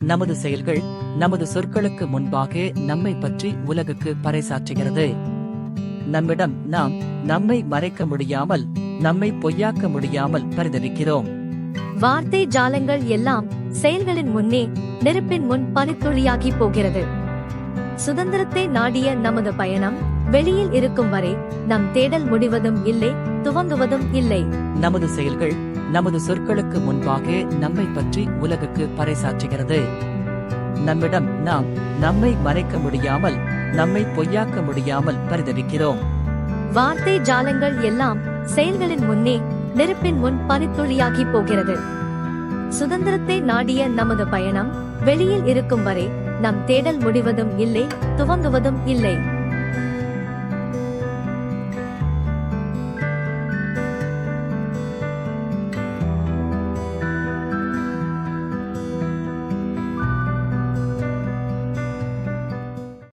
நமது செயல்கள் நமது சொற்களுக்கு முன்பாக நம்மை பற்றி உலகுக்கு பறைசாற்றுகிறது. நம்மிடம் நாம் நம்மை மறைக்க முடியாமல், நம்மை பொய்யாக்க முடியாமல் பரிதவிக்கிறோம். வார்த்தை ஜாலங்கள் எல்லாம் செயல்களின் முன்னே நெருப்பின் முன் பனித்துளியாகி போகிறது. சுதந்திரத்தை நாடிய நமது பயணம் வெளியில் இருக்கும் வரை நம் தேடல் முடிவதும் இல்லை, துவங்குவதும் இல்லை. நமது செயல்கள் நமது சொற்களுக்கு முன்பாக நம்மை பற்றி உலகுக்கு பறைசாற்றுகிறது. நம்மிடம் நாம் நம்மை மறைக்க முடியாமல், நம்மை பொய்யாக்க முடியாமல் பரிதவிக்கிறோம். வார்த்தை ஜாலங்கள் எல்லாம் செயல்களின் முன்னே நெருப்பின் முன் பனித்துளியாகி போகிறது. சுதந்திரத்தை நாடிய நமது பயணம் வெளியில் இருக்கும் வரை நம் தேடல் முடிவதும் இல்லை, துவங்குவதும் இல்லை.